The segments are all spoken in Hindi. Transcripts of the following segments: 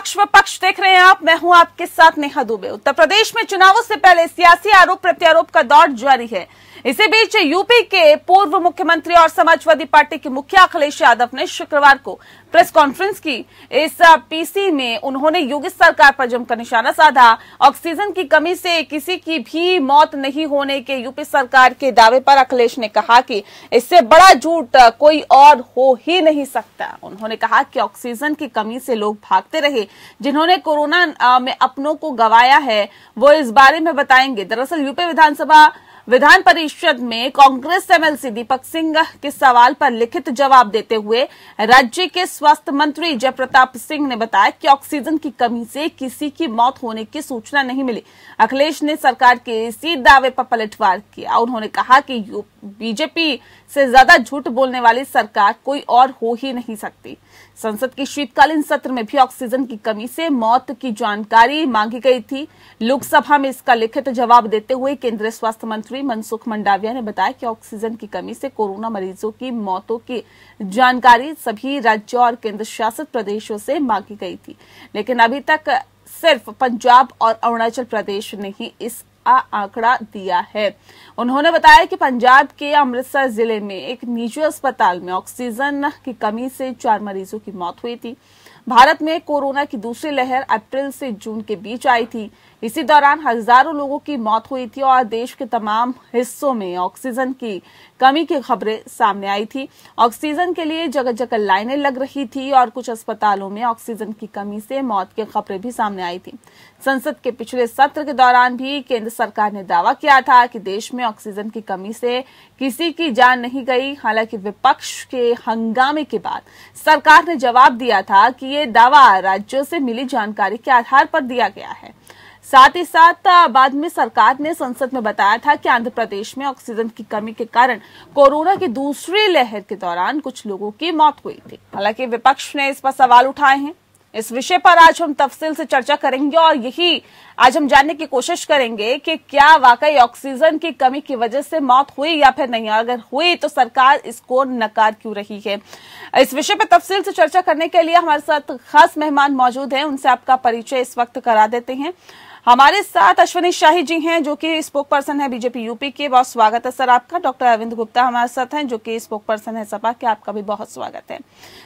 पक्ष विपक्ष देख रहे हैं आप, मैं हूं आपके साथ नेहा दुबे। उत्तर प्रदेश में चुनावों से पहले सियासी आरोप प्रत्यारोप का दौर जारी है। इसी बीच यूपी के पूर्व मुख्यमंत्री और समाजवादी पार्टी के मुखिया अखिलेश यादव ने शुक्रवार को प्रेस कॉन्फ्रेंस की। इस पीसी में उन्होंने योगी सरकार पर जमकर निशाना साधा। ऑक्सीजन की कमी से किसी की भी मौत नहीं होने के यूपी सरकार के दावे पर अखिलेश ने कहा कि इससे बड़ा झूठ कोई और हो ही नहीं सकता। उन्होंने कहा कि ऑक्सीजन की कमी से लोग भागते रहे, जिन्होंने कोरोना में अपनों को गंवाया है वो इस बारे में बताएंगे। दरअसल यूपी विधान परिषद में कांग्रेस एमएलसी दीपक सिंह के सवाल पर लिखित जवाब देते हुए राज्य के स्वास्थ्य मंत्री जयप्रताप सिंह ने बताया कि ऑक्सीजन की कमी से किसी की मौत होने की सूचना नहीं मिली। अखिलेश ने सरकार के इसी दावे पर पलटवार किया। उन्होंने कहा कि बीजेपी से ज्यादा झूठ बोलने वाली सरकार कोई और हो ही नहीं सकती। संसद के शीतकालीन सत्र में भी ऑक्सीजन की कमी से मौत की जानकारी मांगी गई थी। लोकसभा में इसका लिखित जवाब देते हुए केंद्रीय स्वास्थ्य मंत्री मनसुख मंडाविया ने बताया कि ऑक्सीजन की कमी से कोरोना मरीजों की मौतों की जानकारी सभी राज्यों और केंद्र शासित प्रदेशों से मांगी गई थी, लेकिन अभी तक सिर्फ पंजाब और अरुणाचल प्रदेश ने ही इस आंकड़ा दिया है। उन्होंने बताया कि पंजाब के अमृतसर जिले में एक निजी अस्पताल में ऑक्सीजन की कमी से 4 मरीजों की मौत हुई थी। भारत में कोरोना की दूसरी लहर अप्रैल से जून के बीच आई थी। इसी दौरान हजारों लोगों की मौत हुई थी और देश के तमाम हिस्सों में ऑक्सीजन की कमी की खबरें सामने आई थी। ऑक्सीजन के लिए जगह जगह लाइनें लग रही थी और कुछ अस्पतालों में ऑक्सीजन की कमी से मौत की खबरें भी सामने आई थी। संसद के पिछले सत्र के दौरान भी केंद्र सरकार ने दावा किया था कि देश में ऑक्सीजन की कमी से किसी की जान नहीं गई। हालांकि विपक्ष के हंगामे के बाद सरकार ने जवाब दिया था कि ये दावा राज्यों से मिली जानकारी के आधार पर दिया गया है। साथ ही साथ बाद में सरकार ने संसद में बताया था कि आंध्र प्रदेश में ऑक्सीजन की कमी के कारण कोरोना की दूसरी लहर के दौरान कुछ लोगों की मौत हुई थी। हालांकि विपक्ष ने इस पर सवाल उठाए हैं। इस विषय पर आज हम तफसील से चर्चा करेंगे और यही आज हम जानने की कोशिश करेंगे कि क्या वाकई ऑक्सीजन की कमी की वजह से मौत हुई या फिर नहीं। अगर हुई तो सरकार इसको नकार क्यों रही है। इस विषय पर तफसील से चर्चा करने के लिए हमारे साथ खास मेहमान मौजूद हैं। उनसे आपका परिचय इस वक्त करा देते हैं। हमारे साथ अश्विनी शाही जी हैं जो कि स्पोक पर्सन है बीजेपी यूपी के। बहुत स्वागत है सर आपका। डॉक्टर अरविंद गुप्ता हमारे साथ हैं जो कि स्पोक पर्सन है सपा के। आपका भी बहुत स्वागत है।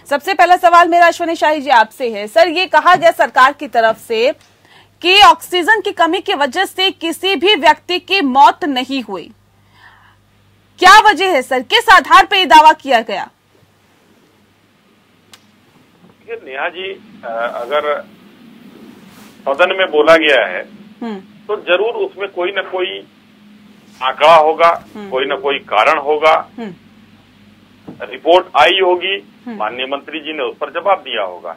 सबसे पहला सवाल मेरा अश्विनी शाही जी आपसे है। सर, ये कहा गया सरकार की तरफ से कि ऑक्सीजन की कमी की वजह से किसी भी व्यक्ति की मौत नहीं हुई, क्या वजह है सर? किस आधार पर यह दावा किया गया? नेहा जी, अगर सदन में बोला गया है तो जरूर उसमें कोई न कोई आंकड़ा होगा, कोई न कोई कारण होगा, रिपोर्ट आई होगी, माननीय मंत्री जी ने उस पर जवाब दिया होगा।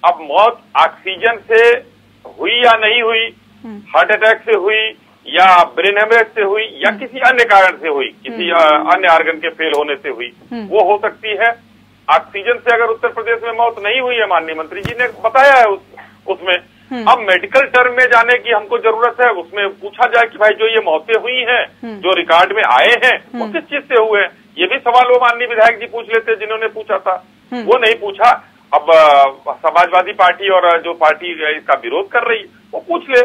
अब मौत ऑक्सीजन से हुई या नहीं हुई, हार्ट अटैक से हुई या ब्रेन हेमरेज से हुई या किसी अन्य कारण से हुई, किसी अन्य ऑर्गन के फेल होने से हुई, वो हो सकती है। ऑक्सीजन से अगर उत्तर प्रदेश में मौत नहीं हुई है, माननीय मंत्री जी ने बताया है उसमें। अब मेडिकल टर्म में जाने की हमको जरूरत है। उसमें पूछा जाए कि भाई जो ये मौतें हुई हैं, जो रिकॉर्ड में आए हैं, वो किस चीज से हुए हैं। ये भी सवाल वो माननीय विधायक जी पूछ लेते जिन्होंने पूछा था, वो नहीं पूछा। अब समाजवादी पार्टी और जो पार्टी इसका विरोध कर रही वो पूछ ले।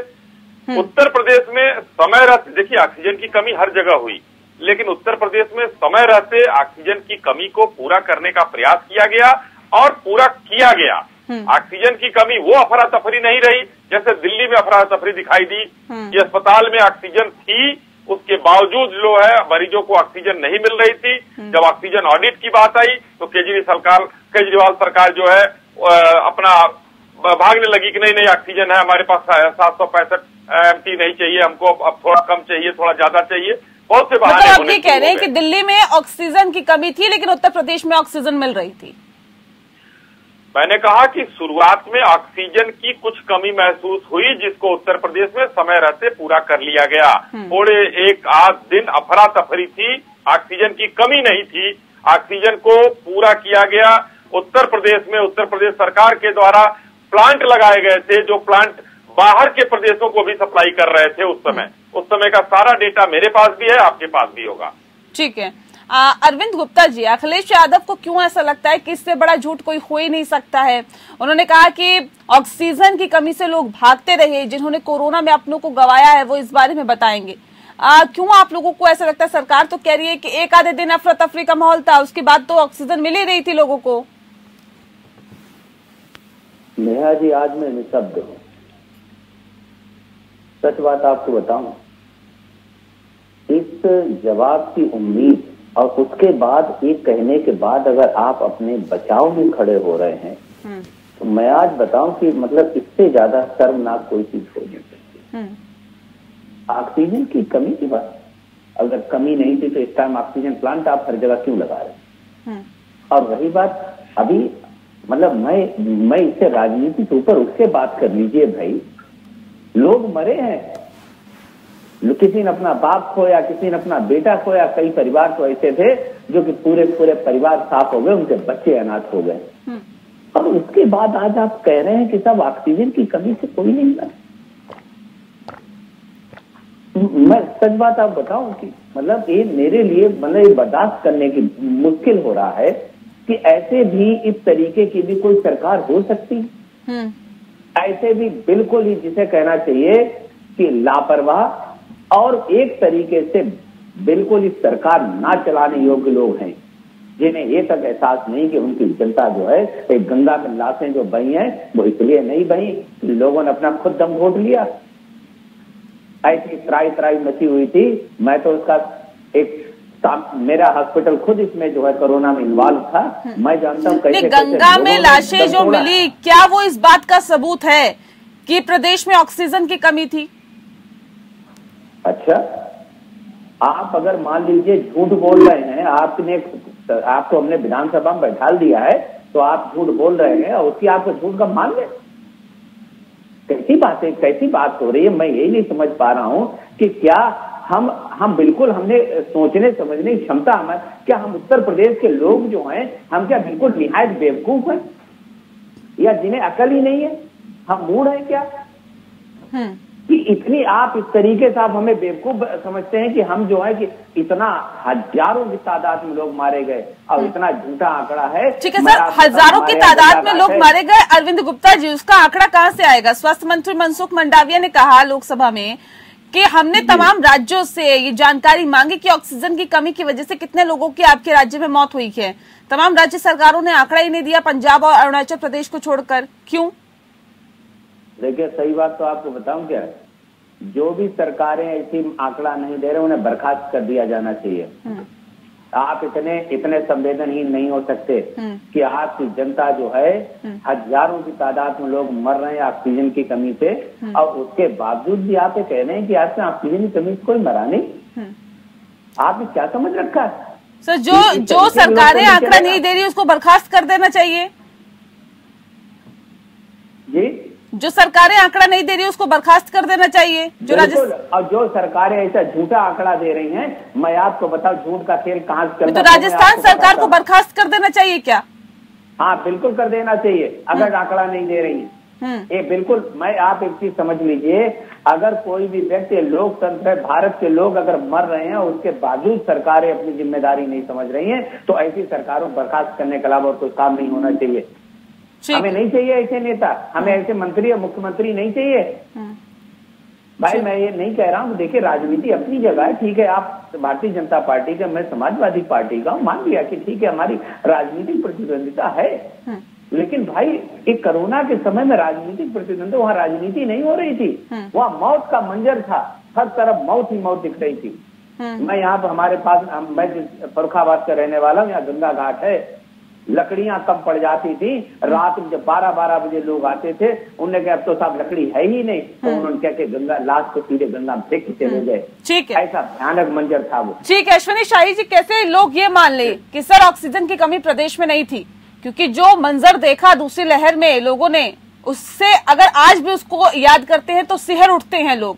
उत्तर प्रदेश में समय रहते, देखिए ऑक्सीजन की कमी हर जगह हुई, लेकिन उत्तर प्रदेश में समय रहते ऑक्सीजन की कमी को पूरा करने का प्रयास किया गया और पूरा किया गया। ऑक्सीजन की कमी वो अफरा तफरी नहीं रही जैसे दिल्ली में अफरा तफरी दिखाई दी कि अस्पताल में ऑक्सीजन थी, उसके बावजूद जो है मरीजों को ऑक्सीजन नहीं मिल रही थी। जब ऑक्सीजन ऑडिट की बात आई तो केजरीवाल सरकार जो है अपना भागने लगी कि नहीं ऑक्सीजन है हमारे पास 765 MT नहीं चाहिए हमको, अब थोड़ा कम चाहिए, थोड़ा ज्यादा चाहिए। बहुत से बहाने मतलब आप ये कह रहे हैं कि दिल्ली में ऑक्सीजन की कमी थी लेकिन उत्तर प्रदेश में ऑक्सीजन मिल रही थी। मैंने कहा कि शुरुआत में ऑक्सीजन की कुछ कमी महसूस हुई जिसको उत्तर प्रदेश में समय रहते पूरा कर लिया गया। थोड़े एक आध दिन अफरा तफरी थी, ऑक्सीजन की कमी नहीं थी, ऑक्सीजन को पूरा किया गया। उत्तर प्रदेश सरकार के द्वारा प्लांट लगाए गए थे, जो प्लांट बाहर के प्रदेशों को भी सप्लाई कर रहे थे उस समय का सारा डेटा मेरे पास भी है, आपके पास भी होगा। ठीक है। अरविंद गुप्ता जी, अखिलेश यादव को क्यों ऐसा लगता है कि इससे बड़ा झूठ कोई हो ही नहीं सकता है? उन्होंने कहा कि ऑक्सीजन की कमी से लोग भागते रहे, जिन्होंने कोरोना में अपनों को गंवाया है वो इस बारे में बताएंगे। क्यों आप लोगों को ऐसा लगता है? सरकार तो कह रही है कि एक आधे दिन अफरा तफरी का माहौल था, उसके बाद तो ऑक्सीजन मिल ही रही थी लोगों को। नेहा जी, आज मैं निशब्द हूं। सच बात आपको बताऊं, इस जवाब की उम्मीद और उसके बाद एक कहने के बाद अगर आप अपने बचाव में खड़े हो रहे हैं तो मैं आज बताऊं कि मतलब इससे ज्यादा शर्मनाक कोई चीज हो नहीं सकती। ऑक्सीजन की कमी की बात, अगर कमी नहीं थी तो इस टाइम ऑक्सीजन प्लांट आप हर जगह क्यों लगा रहे हैं? और वही बात अभी मतलब मैं इससे राजनीति के ऊपर उससे बात कर लीजिए भाई। लोग मरे हैं, किसी ने अपना बाप खोया, किसी ने अपना बेटा खोया, कई परिवार तो ऐसे थे जो कि पूरे परिवार साफ हो गए, उनके बच्चे अनाथ हो गए। और उसके बाद आज आप कह रहे हैं कि सब ऑक्सीजन की कमी से कोई नहीं मरा। मैं सच बात आप बताऊं कि मतलब ये मेरे लिए मतलब ये बर्दाश्त करने की मुश्किल हो रहा है कि ऐसे भी इस तरीके की भी कोई सरकार हो सकती है। ऐसे भी बिल्कुल ही जिसे कहना चाहिए कि लापरवाह और एक तरीके से बिल्कुल ही सरकार ना चलाने योग्य लोग हैं, जिन्हें ये तक एहसास नहीं कि उनकी जनता जो है एक गंगा में लाशें जो बही हैं वो इसलिए नहीं बही, लोगों ने अपना खुद दम घोट लिया। ऐसी त्राई मची हुई थी। मैं तो उसका मेरा हॉस्पिटल खुद इसमें जो है कोरोना में इन्वॉल्व था। मैं जानता हूँ कैसे गंगा में लाशें जो मिली, क्या वो इस बात का सबूत है कि प्रदेश में ऑक्सीजन की कमी थी? अच्छा, आप अगर मान लीजिए झूठ बोल रहे हैं, आपको हमने विधानसभा में बैठा दिया है तो आप झूठ बोल रहे हैं और उसकी आपको झूठ का मान ले, कैसी बात हो रही है? मैं यही नहीं समझ पा रहा हूं कि क्या हम बिल्कुल हमने सोचने समझने की क्षमता हमें, क्या हम उत्तर प्रदेश के लोग जो हैं हम क्या बिल्कुल निहायत बेवकूफ हैं या जिन्हें अकल ही नहीं है? हम मूड हैं क्या कि इतनी आप इस तरीके से आप हमें बेवकूफ समझते हैं कि हम जो है कि इतना हजारों की तादाद में लोग मारे गए और इतना झूठा आंकड़ा है। ठीक है सर, हजारों की तादाद में लोग मारे गए। अरविंद गुप्ता जी, उसका आंकड़ा कहां से आएगा? स्वास्थ्य मंत्री मनसुख मंडाविया ने कहा लोकसभा में कि हमने तमाम राज्यों से ये जानकारी मांगी कि ऑक्सीजन की कमी की वजह से कितने लोगों की आपके राज्य में मौत हुई है। तमाम राज्य सरकारों ने आंकड़ा ही नहीं दिया, पंजाब और अरुणाचल प्रदेश को छोड़कर। क्यों? देखिए, सही बात तो आपको बताऊं क्या, जो भी सरकारें ऐसी आंकड़ा नहीं दे रहे उन्हें बर्खास्त कर दिया जाना चाहिए। आप इतने संवेदनहीन नहीं हो सकते कि आपकी जनता जो है हजारों की तादाद में लोग मर रहे हैं ऑक्सीजन की कमी से, और उसके बावजूद भी आप कह रहे हैं कि आज से ऑक्सीजन की कमी से कोई मरा नहीं। आपने क्या समझ रखा है? सर, जो सरकारें आंकड़ा नहीं दे रही उसको बर्खास्त कर देना चाहिए जी। जो सरकारें आंकड़ा नहीं दे रही उसको बर्खास्त कर देना चाहिए। और जो सरकारें ऐसा झूठा आंकड़ा दे रही हैं, मैं आपको बताऊं झूठ का खेल कहाँ से चलता है। तो राजस्थान सरकार को बर्खास्त कर देना चाहिए क्या? हाँ, बिल्कुल कर देना चाहिए अगर आंकड़ा नहीं दे रही है। ये बिल्कुल, मैं आप एक चीज समझ लीजिए, अगर कोई भी व्यक्ति, लोकतंत्र है, भारत के लोग अगर मर रहे हैं उसके बावजूद सरकारें अपनी जिम्मेदारी नहीं समझ रही हैं, तो ऐसी सरकारों को बर्खास्त करने के अलावा और कोई काम नहीं होना चाहिए। हमें नहीं चाहिए ऐसे नेता, हमें ऐसे मंत्री या मुख्यमंत्री नहीं चाहिए। भाई मैं ये नहीं कह रहा हूँ, देखिए राजनीति अपनी जगह है, ठीक है, आप भारतीय जनता पार्टी का, मैं समाजवादी पार्टी का, मान लिया कि ठीक है हमारी राजनीतिक प्रतिद्वंदिता है, लेकिन भाई एक कोरोना के समय में राजनीतिक प्रतिद्वंदिता, वहाँ राजनीति नहीं हो रही थी, वहाँ मौत का मंजर था, हर तरफ मौत ही मौत दिख रही थी। मैं यहाँ पर हमारे पास, मैं फर्रुखाबाद का रहने वाला हूँ, यहाँ गंगा घाट है, लकड़ियां कम पड़ जाती थी, रात में जब 12 बजे लोग आते थे, उन्होंने कहा अब तो साहब लकड़ी है ही नहीं, तो उन्होंने क्या कि गंगा लाश को सीधे गंगा में फेंक के चले गए। ठीक है, ऐसा भयानक मंजर था वो। ठीक है, अश्विनी शाही जी, कैसे लोग ये मान ले कि सर ऑक्सीजन की कमी प्रदेश में नहीं थी? क्योंकि जो मंजर देखा दूसरी लहर में लोगों ने, उससे अगर आज भी उसको याद करते हैं तो सिहर उठते हैं लोग।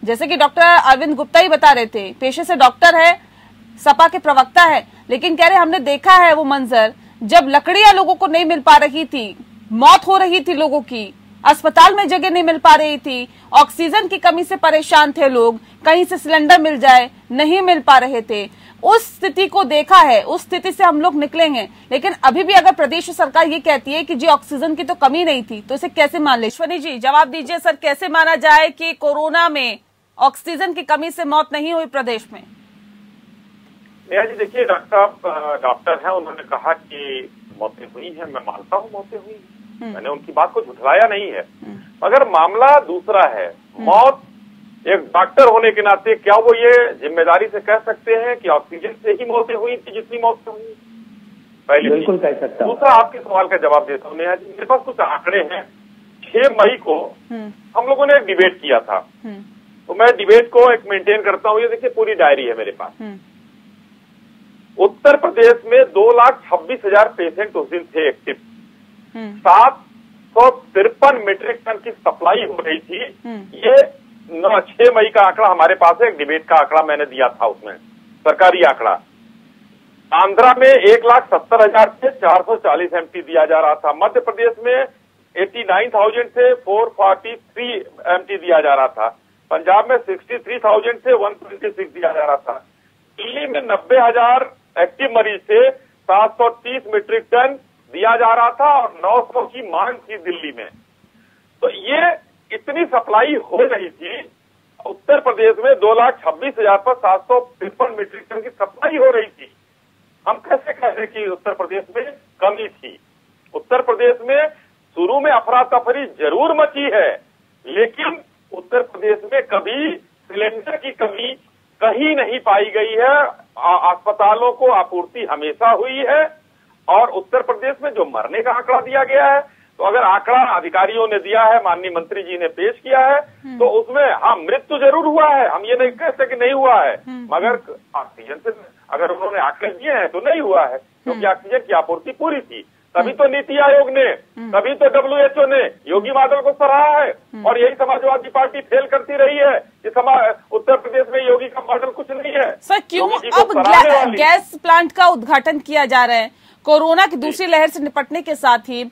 जैसे कि डॉक्टर अरविंद गुप्ता ही बता रहे थे, पेशे से डॉक्टर है, सपा के प्रवक्ता है, लेकिन कह रहे हमने देखा है वो मंजर जब लकड़ियां लोगों को नहीं मिल पा रही थी, मौत हो रही थी लोगों की, अस्पताल में जगह नहीं मिल पा रही थी, ऑक्सीजन की कमी से परेशान थे लोग, कहीं से सिलेंडर मिल जाए नहीं मिल पा रहे थे। उस स्थिति को देखा है, उस स्थिति से हम लोग निकलेंगे। लेकिन अभी भी अगर प्रदेश सरकार ये कहती है कि जी ऑक्सीजन की तो कमी नहीं थी, तो इसे कैसे मान ले? ईश्वरी जी जवाब दीजिए सर, कैसे माना जाए कि कोरोना में ऑक्सीजन की कमी से मौत नहीं हुई प्रदेश में? नेहा जी देखिए, डॉक्टर हैं, उन्होंने कहा कि मौतें हुई हैं, मैं मानता हूँ मौतें हुई, मैंने उनकी बात को झुठलाया नहीं है, मगर मामला दूसरा है। मौत एक डॉक्टर होने के नाते क्या वो ये जिम्मेदारी से कह सकते हैं कि ऑक्सीजन से ही मौतें हुई थी जितनी मौतें हुई? पहले बिल्कुल कह सकता हूं। दूसरा आपके सवाल का जवाब देता हूँ नेहा जी, मेरे पास कुछ आंकड़े हैं। 6 मई को हम लोगों ने एक डिबेट किया था, तो मैं डिबेट को एक मेंटेन करता हूँ, ये देखिए पूरी डायरी है मेरे पास। उत्तर प्रदेश में 2,26,000 पेशेंट उस दिन थे एक्टिव, 753 मीट्रिक टन की सप्लाई हो रही थी। ये 6 मई का आंकड़ा हमारे पास है, एक डिबेट का आंकड़ा मैंने दिया था, उसमें सरकारी आंकड़ा। आंध्रा में 1,70,000 से 440 एमटी दिया जा रहा था। मध्य प्रदेश में 89,000 से 443 एमटी दिया जा रहा था। पंजाब में 63,000 से 126 दिया जा रहा था। दिल्ली में 90,000 एक्टिव मरीज थे, 730 मीट्रिक टन दिया जा रहा था और 900 की मांग थी दिल्ली में। तो ये इतनी सप्लाई हो रही थी। उत्तर प्रदेश में 2,26,000 पर 753 मीट्रिक टन की सप्लाई हो रही थी। हम कैसे कह रहे कि उत्तर प्रदेश में कमी थी? उत्तर प्रदेश में शुरू में अफरा तफरी जरूर मची है, लेकिन उत्तर प्रदेश में कभी सिलेंडर की कमी कहीं नहीं पाई गई है। अस्पतालों को आपूर्ति हमेशा हुई है। और उत्तर प्रदेश में जो मरने का आंकड़ा दिया गया है, तो अगर आंकड़ा अधिकारियों ने दिया है, माननीय मंत्री जी ने पेश किया है, तो उसमें हाँ मृत्यु जरूर हुआ है, हम ये नहीं कहते कि नहीं हुआ है, मगर ऑक्सीजन से अगर उन्होंने आंकड़े दिए हैं तो नहीं हुआ है, क्योंकि ऑक्सीजन की आपूर्ति पूरी थी। तभी तो नीति आयोग ने, तभी तो WHO ने योगी मॉडल को सराहा है। और यही समाजवादी पार्टी फेल करती रही है कि उत्तर प्रदेश में योगी का मॉडल कुछ नहीं है। सर क्यों अब गैस प्लांट का उद्घाटन किया जा रहा है? कोरोना की दूसरी लहर से निपटने के साथ ही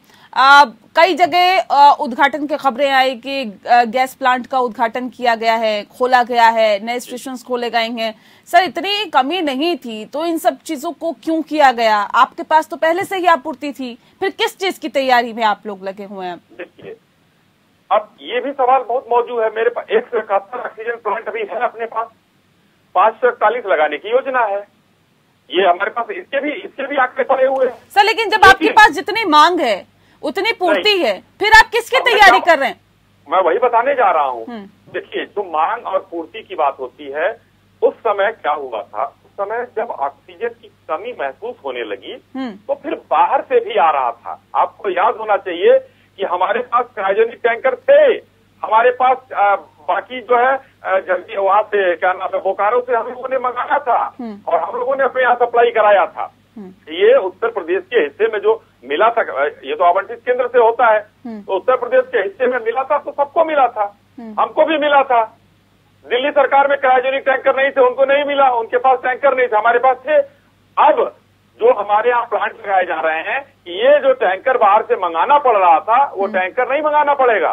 कई जगह उद्घाटन की खबरें आई कि गैस प्लांट का उद्घाटन किया गया है, खोला गया है, नए स्टेशन खोले गए हैं। सर इतनी कमी नहीं थी तो इन सब चीजों को क्यों किया गया? आपके पास तो पहले से ही आपूर्ति थी, फिर किस चीज की तैयारी में आप लोग लगे हुए हैं? देखिए, अब ये भी सवाल बहुत मौजूद है। मेरे पास 171 ऑक्सीजन प्लांट अभी है अपने पास, 541 लगाने की योजना है। ये हमारे पास इसके भी आंकड़े पड़े हुए हैं। सर लेकिन जब आपके पास जितनी मांग है उतनी पूर्ति है, फिर आप किसकी तैयारी कर रहे हैं? मैं वही बताने जा रहा हूँ। देखिए, जो मांग और पूर्ति की बात होती है, उस समय क्या हुआ था, उस समय जब ऑक्सीजन की कमी महसूस होने लगी तो फिर बाहर से भी आ रहा था। आपको याद होना चाहिए कि हमारे पास क्रायोजेनिक टैंकर थे, हमारे पास बाकी जो है जल्दी वहां से क्या नाम है बोकारो से हम लोगों ने मंगाया था और हम लोगों ने अपने यहाँ सप्लाई कराया था। ये उत्तर प्रदेश के हिस्से में जो मिला था, ये तो आवंटित केंद्र से होता है, तो उत्तर प्रदेश के हिस्से में मिला था तो सबको मिला था, हमको भी मिला था। दिल्ली सरकार में क्रायोजेनिक टैंकर नहीं थे, उनको नहीं मिला, उनके पास टैंकर नहीं थे, हमारे पास थे। अब जो हमारे यहाँ प्लांट लगाए जा रहे हैं, ये जो टैंकर बाहर से मंगाना पड़ रहा था वो टैंकर नहीं मंगाना पड़ेगा।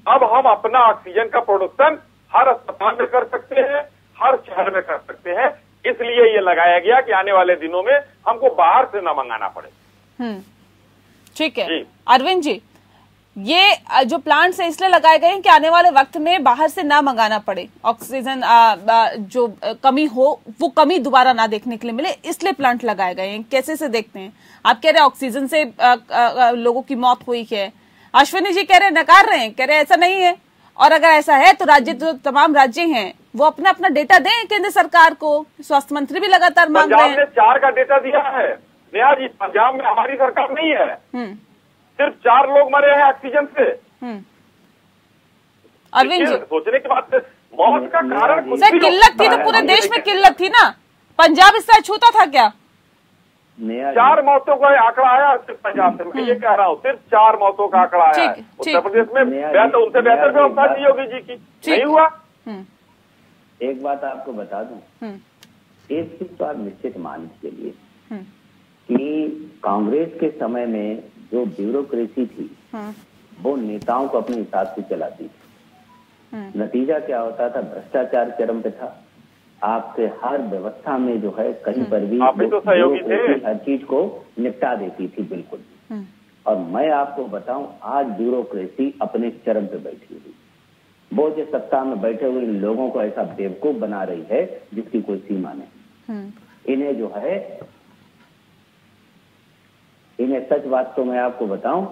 अब हम अपना ऑक्सीजन का प्रोडक्शन हर अस्पताल में कर सकते हैं, हर शहर में कर सकते हैं। इसलिए ये लगाया गया कि आने वाले दिनों में हमको बाहर से न मंगाना पड़े। ठीक है अरविंद जी, ये जो प्लांट्स है इसलिए लगाए गए हैं कि आने वाले वक्त में बाहर से ना मंगाना पड़े, ऑक्सीजन जो कमी हो वो कमी दोबारा ना देखने के लिए मिले, इसलिए प्लांट लगाए गए हैं। कैसे से देखते हैं? आप कह रहे हैं ऑक्सीजन से लोगों की मौत हुई है, अश्विनी जी कह रहे हैं, नकार रहे हैं, कह रहे हैं ऐसा नहीं है। और अगर ऐसा है तो राज्य, जो तमाम राज्य हैं वो अपना अपना डेटा दें केंद्र सरकार को। स्वास्थ्य मंत्री भी लगातार मांग रहे हैं। पंजाब ने 4 का डेटा दिया है नेहा जी, पंजाब में हमारी सरकार नहीं है, सिर्फ 4 लोग मरे हैं ऑक्सीजन से। अरविंद जी, सोचने की बात है, मौत का कारण सर किल्लत थी तो पूरे देश में किल्लत थी ना, पंजाब इससे अछूता था क्या? 4 मौतों का आंकड़ा आया सिर्फ पंजाब से, मैं ये कह रहा हूँ, सिर्फ 4 मौतों का आंकड़ा आया है। उत्तर प्रदेश में उनसे बेहतर व्यवस्था थी योगी जी की, नहीं हुआ। एक बात आपको बता दूं, एक चीज तो आप निश्चित मान लीजिए कि कांग्रेस के समय में जो ब्यूरोक्रेसी थी वो नेताओं को अपने हिसाब से चलाती थी। नतीजा क्या होता था? भ्रष्टाचार चरम पे था, आपके हर व्यवस्था में जो है कहीं पर भी आप भी तो सहयोगी थे, हर चीज को निपटा देती थी बिल्कुल। और मैं आपको बताऊं, आज ब्यूरोक्रेसी अपने चरम पे बैठी हुई, वो जो सत्ता में बैठे हुए इन लोगों को ऐसा बेवकूफ बना रही है जिसकी कोई सीमा नहीं। इन्हें जो है, इन्हें सच बात तो मैं आपको बताऊं,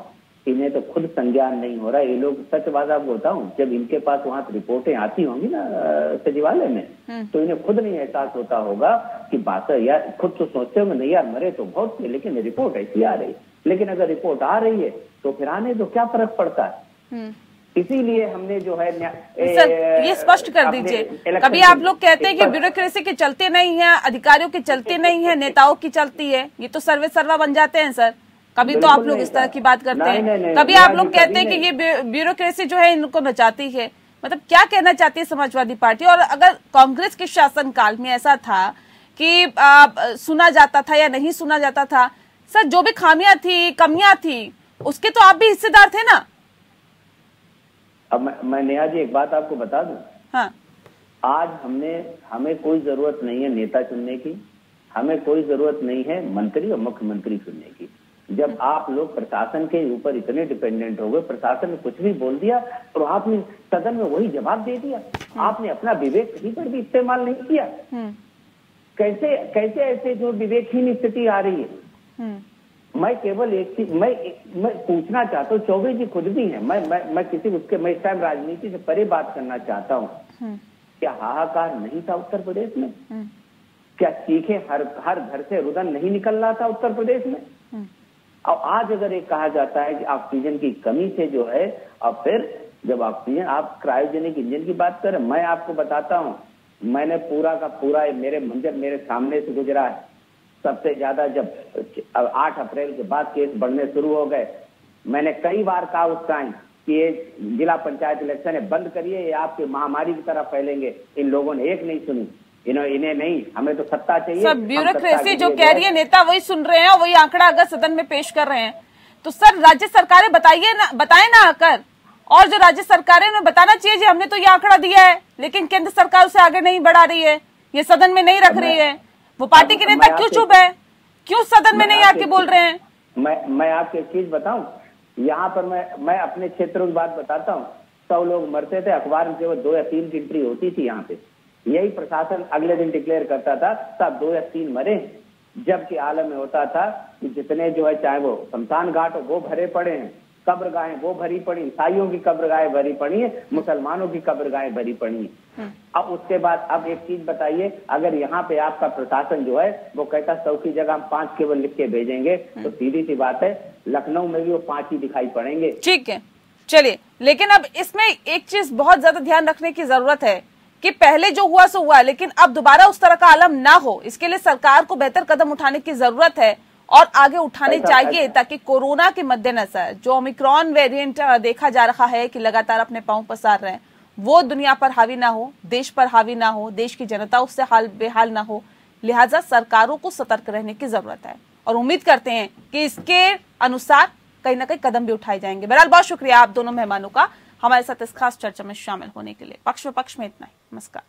इन्हें तो खुद संज्ञान नहीं हो रहा। ये लोग, सच बात आपको बताऊं, जब इनके पास वहां रिपोर्टें आती होंगी ना सचिवालय में, तो इन्हें खुद नहीं एहसास होता होगा कि बात है यार, खुद तो सोचते होंगे नहीं यार मरे तो बहुत थे, लेकिन रिपोर्ट ऐसी आ रही। लेकिन अगर रिपोर्ट आ रही है तो फिर आने तो क्या फर्क पड़ता है। इसीलिए हमने जो है सर ये स्पष्ट कर दीजिए, कभी आप लोग कहते हैं कि ब्यूरोक्रेसी के चलते नहीं है, अधिकारियों के चलते नहीं है, नेताओं की चलती है, ये तो सर्वे सर्वा बन जाते हैं सर। कभी तो आप लोग इस तरह की बात करते हैं, कभी आप लोग कहते हैं कि ये ब्यूरोक्रेसी जो है इनको नचाती है। मतलब क्या कहना चाहती है समाजवादी पार्टी? और अगर कांग्रेस के शासनकाल में ऐसा था कि सुना जाता था या नहीं सुना जाता था, सर जो भी खामियां थी, कमियां थी, उसके तो आप भी हिस्सेदार थे ना। अब मैं नेहा जी एक बात आपको बता दूं, हाँ। आज हमें कोई जरूरत नहीं है नेता चुनने की, हमें कोई जरूरत नहीं है मंत्री और मुख्यमंत्री चुनने की। जब आप लोग प्रशासन के ऊपर इतने डिपेंडेंट हो गए, प्रशासन ने कुछ भी बोल दिया और आपने सदन में वही जवाब दे दिया, आपने अपना विवेक कहीं पर भी इस्तेमाल नहीं किया। कैसे कैसे ऐसे जो विवेकहीन स्थिति आ रही है। मैं केवल एक चीज मैं पूछना चाहता हूँ, चौबे जी खुद भी हैं, मैं किसी उसके, मैं इस टाइम राजनीति से परे बात करना चाहता हूँ। क्या हाहाकार नहीं था उत्तर प्रदेश में? क्या चीखे हर घर से रुदन नहीं निकल रहा था उत्तर प्रदेश में? और आज अगर ये कहा जाता है कि ऑक्सीजन की कमी से जो है, और फिर जब ऑक्सीजन, आप क्रायोजेनिक इंजन की बात करें, मैं आपको बताता हूँ, मैंने पूरा का पूरा मेरे मंजर मेरे सामने से गुजरा है। सबसे ज्यादा जब 8 अप्रैल के बाद केस बढ़ने शुरू हो गए, मैंने कई बार कहा उस टाइम कि ये जिला पंचायत इलेक्शन है, बंद करिए, ये आपके महामारी की तरह फैलेंगे। इन लोगों ने एक नहीं सुनी, इन्हें नहीं, हमें तो सत्ता चाहिए। सर ब्यूरोक्रेसी जो कह रही है नेता वही सुन रहे हैं और वही आंकड़ा अगर सदन में पेश कर रहे हैं, तो सर राज्य सरकारें बताएं ना आकर, और जो राज्य सरकारें उन्हें बताना चाहिए जी हमने तो ये आंकड़ा दिया है, लेकिन केंद्र सरकार उसे आगे नहीं बढ़ा रही है, ये सदन में नहीं रख रही है। वो पार्टी के नेता क्यों चुप है, क्यों सदन में नहीं आके बोल रहे हैं? मैं आपको एक चीज बताऊं, यहाँ पर मैं अपने क्षेत्रों की बात बताता हूँ। 100 लोग मरते थे, अखबार में केवल 2 या 3 की एंट्री होती थी यहाँ पे, यही प्रशासन अगले दिन डिक्लेयर करता था तब 2 या 3 मरे। जबकि आलम में होता था कि जितने जो है, चाहे वो शमशान घाट हो वो भरे पड़े हैं, कब्रगाहें वो भरी पड़ी, ईसाइयों की कब्रगाहें भरी पड़ी है, मुसलमानों की कब्रगाहें भरी पड़ी है। अब उसके बाद अब एक चीज बताइए, अगर यहाँ पे आपका प्रशासन जो है वो कहता 100 की जगह हम 5 केवल लिख के भेजेंगे, तो सीधी सी बात है लखनऊ में भी वो 5 ही दिखाई पड़ेंगे। ठीक है, चलिए, लेकिन अब इसमें एक चीज बहुत ज्यादा ध्यान रखने की जरूरत है कि पहले जो हुआ सो हुआ, लेकिन अब दोबारा उस तरह का आलम ना हो, इसके लिए सरकार को बेहतर कदम उठाने की जरूरत है और आगे उठाने चाहिए, ताकि कोरोना के मद्देनजर जो ओमिक्रॉन वेरिएंट देखा जा रहा है कि लगातार अपने पांव पसार रहे हैं, वो दुनिया पर हावी ना हो, देश पर हावी ना हो, देश की जनता उससे हाल बेहाल ना हो। लिहाजा सरकारों को सतर्क रहने की जरूरत है और उम्मीद करते हैं कि इसके अनुसार कहीं ना कहीं कदम भी उठाए जाएंगे। बहरहाल बहुत शुक्रिया आप दोनों मेहमानों का हमारे साथ इस खास चर्चा में शामिल होने के लिए। पक्ष में इतना ही, नमस्कार।